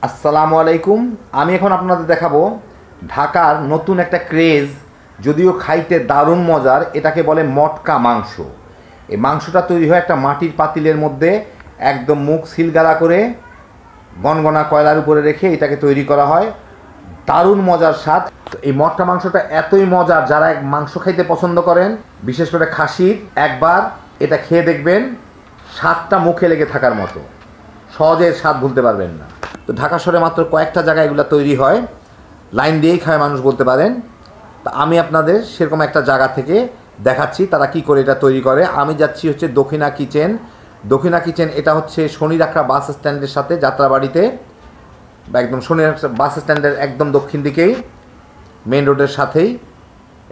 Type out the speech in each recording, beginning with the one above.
আসসালামু আলাইকুম। আমি এখন আপনাদের দেখাবো ঢাকার নতুন একটা ক্রেজ, যদিও খাইতে দারুণ মজার। এটাকে বলে মটকা মাংস। এই মাংসটা তৈরি হয় একটা মাটির পাতিলের মধ্যে, একদম মুখ সিলগালা করে গনগনা কয়লার উপরে রেখে এটাকে তৈরি করা হয়। দারুণ মজার স্বাদ। এই মটকা মাংসটা এতই মজার, যারা মাংস খাইতে পছন্দ করেন, বিশেষ করে খাসির, একবার এটা খেয়ে দেখবেন, স্বাদটা মুখে লেগে থাকার মতো। সহজে স্বাদ ভুলতে পারবেন না। তো ঢাকা শহরে মাত্র কয়েকটা জায়গায় এগুলো তৈরি হয়, লাইন দিয়েই খায় মানুষ বলতে পারেন। তা আমি আপনাদের সেরকম একটা জায়গা থেকে দেখাচ্ছি তারা কি করে এটা তৈরি করে। আমি যাচ্ছি হচ্ছে দক্ষিণা কিচেন। দক্ষিণা কিচেন এটা হচ্ছে শনিরাখড়া বাস স্ট্যান্ডের সাথে, যাত্রাবাড়িতে, একদম শনিরাখড়া বাস স্ট্যান্ডের একদম দক্ষিণ দিকেই, মেন রোডের সাথেই।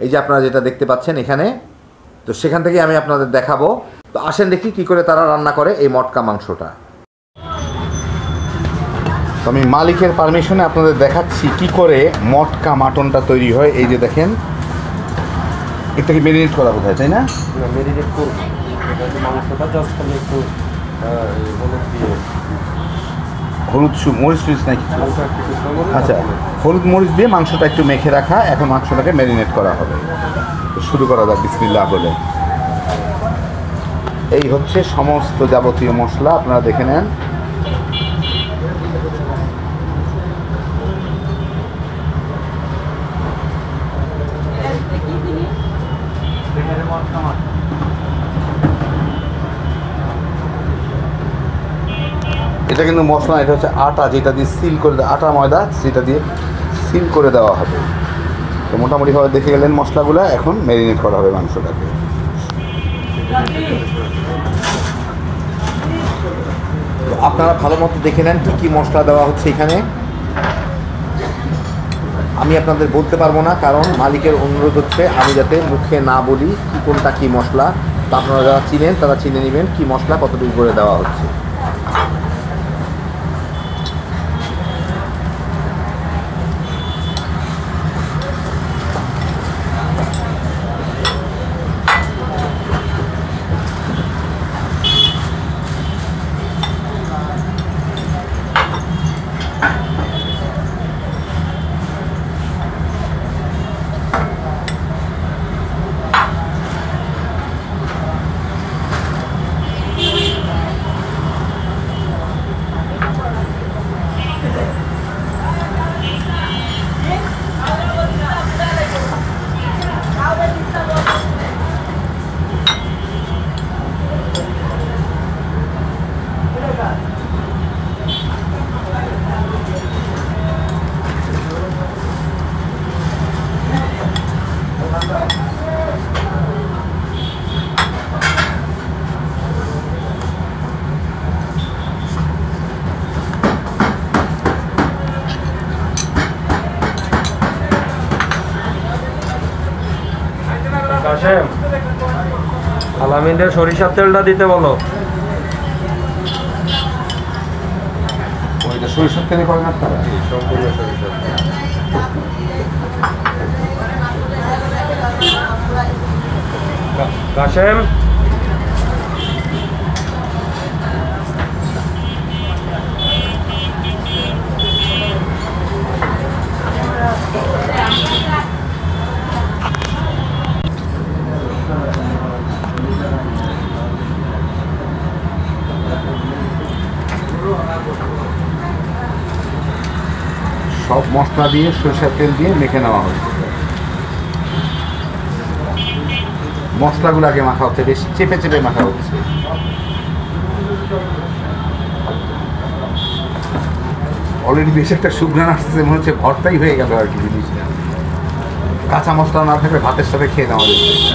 এই যে আপনারা যেটা দেখতে পাচ্ছেন এখানে, তো সেখান থেকেই আমি আপনাদের দেখাবো। তো আসেন দেখি কী করে তারা রান্না করে এই মটকা মাংসটা। তো আমি মালিকের পারমিশনে আপনাদের দেখাচ্ছি কি করে মটকা মাটনটা তৈরি হয়। এই যে দেখেন, এটাকে ম্যারিনেট করা বোধ হয়, তাই না? ম্যারিনেট করবো মাংসটা, জাস্ট খালি একটু হলুদ দিয়ে, হলুদ মরিচ টরিচ নাকি? আচ্ছা, হলুদ মরিচ দিয়ে মাংসটা একটু মেখে রাখা। এখন মাংসটাকে ম্যারিনেট করা হবে। তো শুরু করা যাক বিসমিল্লাহ বলে। এই হচ্ছে সমস্ত যাবতীয় মশলা, আপনারা দেখে নেন। এটা কিন্তু মশলা, এটা হচ্ছে আটা, যেটা দিয়ে সিল করে আটা ময়দা, সেটা দিয়ে সিল করে দেওয়া হবে। তো মোটামুটিভাবে দেখে গেলেন মশলাগুলো। এখন ম্যারিনেট করা হবে মাংসটাকে। তো আপনারা ভালো মতো দেখে নেন কী কী মশলা দেওয়া হচ্ছে এখানে। আমি আপনাদের বলতে পারবো না, কারণ মালিকের অনুরোধ হচ্ছে আমি যাতে মুখে না বলি কী কোনটা কী মশলা। তো আপনারা যারা চিনেন তারা চিনে নেবেন কী মশলা কতটুকু করে দেওয়া হচ্ছে। কাশেম, আলামিনের সরিষার তেলটা দিতে বলো। ওইটা সরিষার তেলে করেন আপনারা? সম্পূর্ণ সরিষার তেল। কাশেম, সব মশলা দিয়ে সরষের তেল দিয়ে মেখে নেওয়া হচ্ছে। মশলাগুলো আগে মাখা হচ্ছে, বেশ চেপে চেপে মাখা হচ্ছে। অলরেডি বেশ একটা সুঘ্রাণ আসতেছে, মনে হচ্ছে ভর্তাই হয়ে গেল আর কি জিনিসটা। কাঁচা মশলা না থাকলে ভাতের সাথে খেয়ে নেওয়া যাচ্ছে।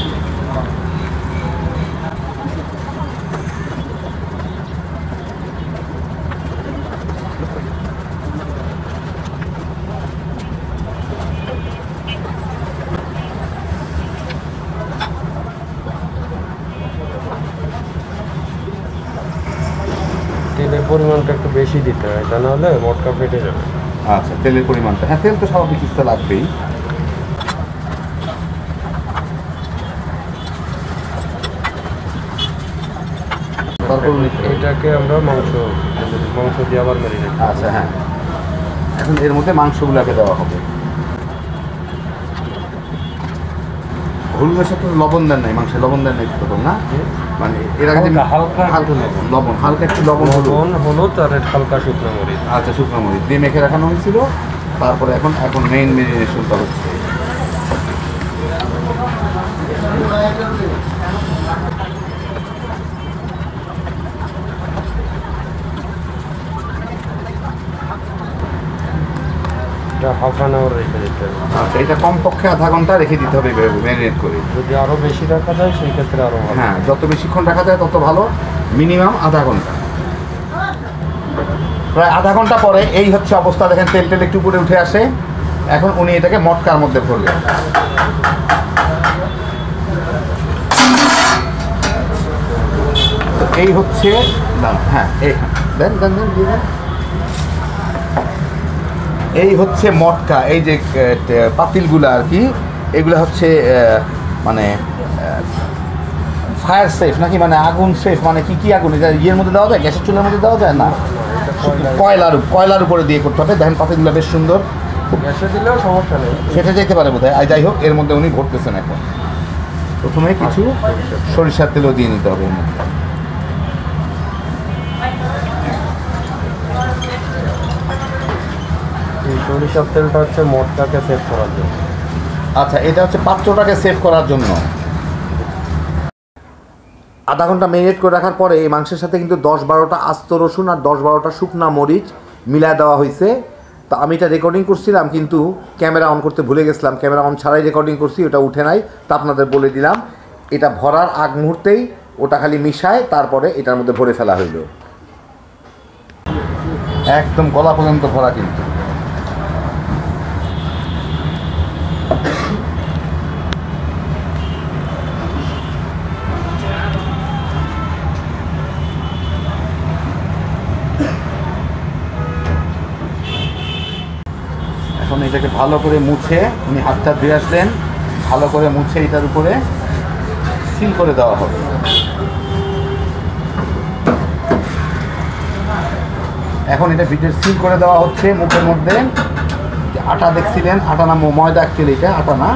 তেলের পরিমাণটা একটু বেশি দিতে হয়, তা নাহলে মটকা ফেটে যাবে। আচ্ছা, তেলের পরিমাণটা, হ্যাঁ তেল তো স্বাভাবিক কিছুটা লাগবেই। তারপর এটাকে আমরা মাংস দিয়ে আবার ম্যারিনেট। আচ্ছা, হ্যাঁ। এখন এর মধ্যে মাংসগুলোকে দেওয়া হবে। হলুদের সাথে লবণ দেন নাই, মাংসে লবণ দেন নাই প্রথম না, মানে এর আগে হালকা লবণ, হালকা একটু লবণ হলুদ আর হালকা শুকনো মরিচ। আচ্ছা, শুকনো মরিচ দিয়ে মেখে রাখানো হয়েছিল। তারপরে এখন মেইন মেরিনেশনটা হচ্ছে। হাফ অ্যান আওয়ার রেখে দিতে হবে। আচ্ছা, এটা কমপক্ষে আধা ঘন্টা রেখে দিতে হবে ম্যারিনেট করে। যদি আরও বেশি রাখা যায় সেই ক্ষেত্রে আরও ভালো। হ্যাঁ, যত বেশিক্ষণ রাখা যায় তত ভালো। মিনিমাম আধা ঘন্টা। প্রায় আধা ঘন্টা পরে এই হচ্ছে অবস্থা। দেখেন তেল টেল একটু উপরে উঠে আসে। এখন উনি এটাকে মটকার মধ্যে ভরবেন। এই হচ্ছে হ্যাঁ, দেন দেন দেন দিয়ে দেন। এই হচ্ছে মটকা। এই যে পাতিলগুলো আর কি, এগুলো হচ্ছে মানে ফায়ার সেফ নাকি, মানে আগুন সেফ, মানে কি আগুন, এটা ইয়ের মধ্যে দেওয়া যায়, গ্যাসের চুলার মধ্যে দেওয়া যায় না, কয়লার উপরে দিয়ে করতে হবে। দেখেন পাতিলগুলো বেশ সুন্দর, গ্যাসে দিলেও সমস্যা নেই, ফেটে যেতে পারে বোধ হয়। যাই হোক, এর মধ্যে উনি ভরতেছেন। এখন প্রথমে কিছু সরিষার তেলও দিয়ে নিতে হবে এর মধ্যে। সরিষার তেলটা হচ্ছে মটকাকে সেভ করার জন্য। আচ্ছা, এটা হচ্ছে পাত্রটাকে সেভ করার জন্য। আধা ঘন্টা ম্যারিনেট করে রাখার পরে এই মাংসের সাথে কিন্তু 10-12টা আস্ত রসুন আর 10-12টা শুকনা মরিচ মিলায় দেওয়া হয়েছে। তো আমি এটা রেকর্ডিং করছিলাম, কিন্তু ক্যামেরা অন করতে ভুলে গেছিলাম। ক্যামেরা অন ছাড়াই রেকর্ডিং করছি, ওটা উঠে নাই। তা আপনাদের বলে দিলাম, এটা ভরার আগ মুহূর্তেই ওটা খালি মিশায় তারপরে এটার মধ্যে ভরে ফেলা হইল। একদম গলা পর্যন্ত ভরা কিন্তু। এখন এটাকে ভালো করে মুছে, উনি হাতটা ধুয়ে আসলেন, ভালো করে মুছে এটার উপরে সিল করে দেওয়া হবে। এখন এটা ভিতরে সিল করে দেওয়া হচ্ছে মুখের মধ্যে। আটা দেখছিলেন, আটা না ময়দা, অ্যাকচুয়ালি এটা আটা না,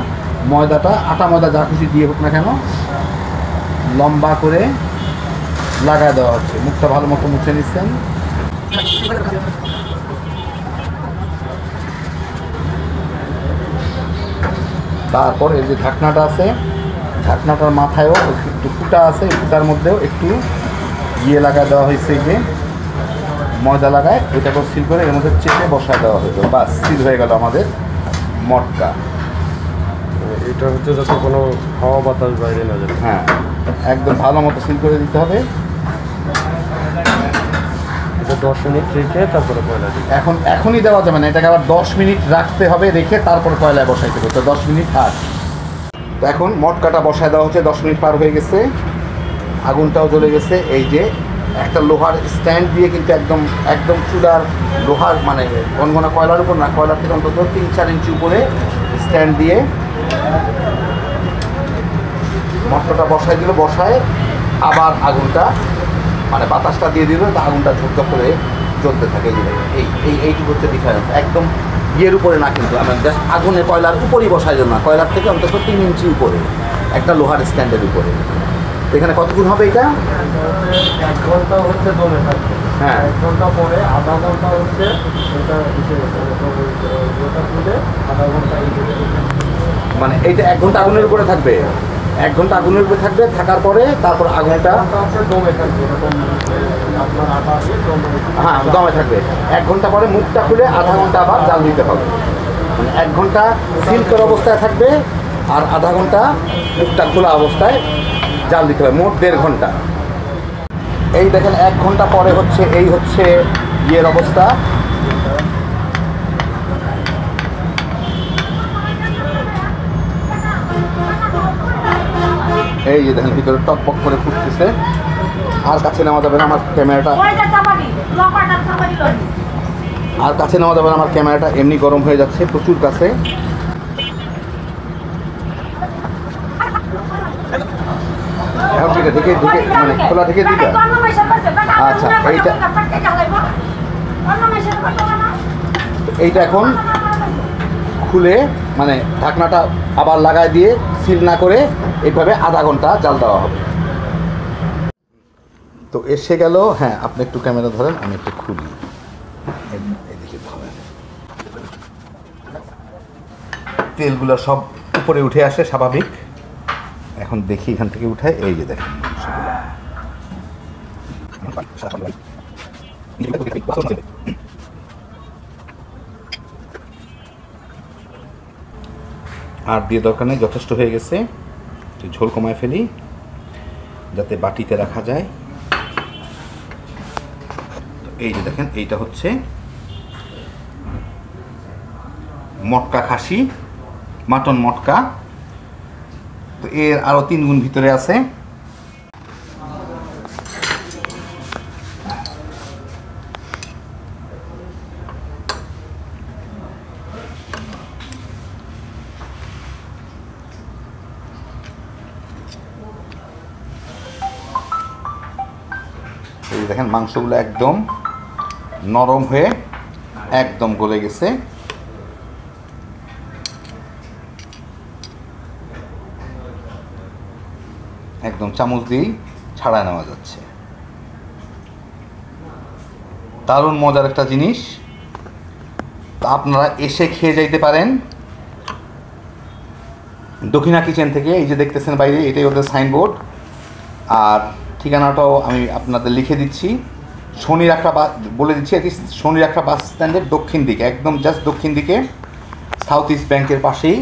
ময়দাটা আটা ময়দা যা খুশি দিয়ে হোক না কেন লম্বা করে লাগায় দেওয়া হচ্ছে। মুখটা ভালো মতো মুছে নিচ্ছেন। তারপর এই যে ঢাকনাটা আছে, ঢাকনাটার মাথায়ও একটু ফুটা আছে, ফুটার মধ্যেও একটু ইয়ে লাগায় দেওয়া হয়েছে, এই যে ময়দা লাগায় ওইটাকে সিল করে এর মধ্যে চেপে বসায় দেওয়া হয়েছে। বাস, সিল হয়ে গেল আমাদের মটকা। এটা হচ্ছে যাতে কোনো হাওয়া বাতাস বাইরে না যায়। হ্যাঁ, একদম ভালো মতো সিল করে দিতে হবে। এটা 10 মিনিট রেখে তারপরে কয়লা দিতে। এখনই দেওয়া যাবে না, এটাকে আবার 10 মিনিট রাখতে হবে, রেখে তারপর কয়লায় বসাইতে হবে। তো 10 মিনিট থাক। তো এখন মটকাটা বসায় দেওয়া হচ্ছে। 10 মিনিট পার হয়ে গেছে, আগুনটাও জ্বলে গেছে। এই যে একটা লোহার স্ট্যান্ড দিয়ে কিন্তু একদম চুলার লোহার, মানে গনগনা কয়লার উপর না, কয়লার থেকে অন্তত 3-4 ইঞ্চি উপরে স্ট্যান্ড দিয়ে মটকাটা বসায় দিল। বসায় আবার আগুনটা, মানে বাতাসটা দিয়ে দিল, তা আগুনটা ঝকঝক করে জ্বলতে থাকে। এইটুকু হচ্ছে ডিফারেন্স। একদম ইয়ের উপরে না, কিন্তু আমরা জাস্ট আগুনে কয়লার উপরই বসাই না, কয়লার থেকে অন্তত 3 ইঞ্চি উপরে একটা লোহার স্ট্যান্ডের উপরে। এখানে কতক্ষণ হবে এটা? 1 ঘন্টা হচ্ছে দমে থাকবে। হ্যাঁ, 1 ঘন্টা পরে আধা ঘন্টা হচ্ছে এটা তুলে আধা ঘন্টা, মানে এইটা 1 ঘন্টা আগুনের উপরে থাকবে। 1 ঘন্টা আগুনের উপরে থাকবে, থাকার পরে তারপর আগুনটা হচ্ছে দমে থাকবে। আপনার আটা দিয়ে হ্যাঁ দমে থাকবে। 1 ঘন্টা পরে মুখটা খুলে আধা ঘন্টা আবার জাল দিতে হবে। মানে 1 ঘন্টা সিল করা অবস্থায় থাকবে, আর আধা ঘন্টা মুখটা খোলা অবস্থায় জাল দিতে হবে। মোট 1.5 ঘন্টা। এই দেখেন 1 ঘন্টা পরে হচ্ছে এই হচ্ছে ইয়ের অবস্থা। এই যে দেখেন ভিতরে টকপক করে ফুটতেছে। আর কাছে নেওয়া যাবে না, আমার ক্যামেরাটা আমার ক্যামেরাটা এমনি গরম হয়ে যাচ্ছে প্রচুর কাছে। এখন ঢেকে মানে খোলা ঢেকে দিতে। আচ্ছা, এইটা এখন খুলে মানে ঢাকনাটা আবার লাগাই দিয়ে সিল না করে এইভাবে আধা ঘন্টা জাল দেওয়া হবে। তো এসে গেল। হ্যাঁ, আপনি একটু ক্যামেরা ধরেন, আমি একটু খুলি। এদিকে ধরেন, তেলগুলো সব উপরে উঠে আসে স্বাভাবিক। এখন দেখি এখান থেকে উঠায়, এই যে দেখেন আর দিয়ে দরকার নেই, যথেষ্ট হয়ে গেছে। ঝোল কমায় ফেলি যাতে বাটিতে রাখা যায়। এই যে দেখেন, এইটা হচ্ছে মটকা খাসি, মাটন মটকা। তো এর আরও 3 গুণ ভিতরে আছে। এই দেখেন মাংসগুলো একদম নরম হয়ে একদম গলে গেছে। একদম চামচ দিয়েই ছাড়ায় নেওয়া যাচ্ছে। দারুণ মজার একটা জিনিস। তা আপনারা এসে খেয়ে যাইতে পারেন দক্ষিণা কিচেন থেকে। এই যে দেখতেছেন বাইরে, এটাই ওদের সাইনবোর্ড। আর ঠিকানাটাও আমি আপনাদের লিখে দিচ্ছি। শনিরাখড়া বলে দিচ্ছি আর কি, শনিরাখড়া বাস স্ট্যান্ডের দক্ষিণ দিকে, একদম জাস্ট দক্ষিণ দিকে, সাউথ ইস্ট ব্যাংকের পাশেই।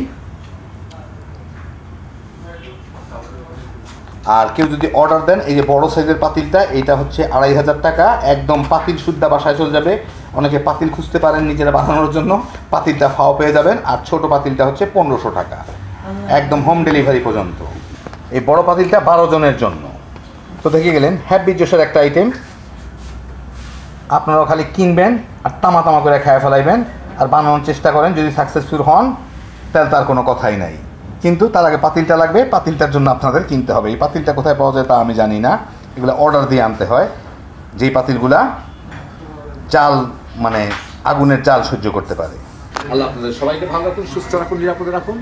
আর কেউ যদি অর্ডার দেন, এই যে বড় সাইজের পাতিলটা, এইটা হচ্ছে 2500 টাকা। একদম পাতিল শুদ্ধা বাসায় চলে যাবে। অনেকে পাতিল খুঁজতে পারেন নিজেরা বানানোর জন্য, পাতিলটা ফাও পেয়ে যাবেন। আর ছোট পাতিলটা হচ্ছে 1500 টাকা, একদম হোম ডেলিভারি পর্যন্ত। এই বড় পাতিলটা 12 জনের জন্য। তো দেখে গেলেন হ্যাপি জোশের একটা আইটেম। আপনারাও খালি কিনবেন আর তামা তামা করে খেয়ে ফেলাইবেন আর বানানোর চেষ্টা করেন। যদি সাকসেসফুল হন তাহলে তার কোনো কথাই নাই। কিন্তু তার আগে পাতিলটা লাগবে, পাতিলটার জন্য আপনাদের কিনতে হবে। এই পাতিলটা কোথায় পাওয়া যায় তা আমি জানি না, এগুলো অর্ডার দিয়ে আনতে হয়। যেই পাতিলগুলা জাল মানে আগুনের জাল সহ্য করতে পারে। আল্লাহ আপনাদের সবাইকে ভালো রাখুন, সুস্থ রাখুন, নিরাপদে রাখুন।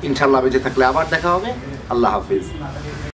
ইনশাআল্লাহ বেঁচে থাকলে আবার দেখা হবে। আল্লাহ হাফিজ।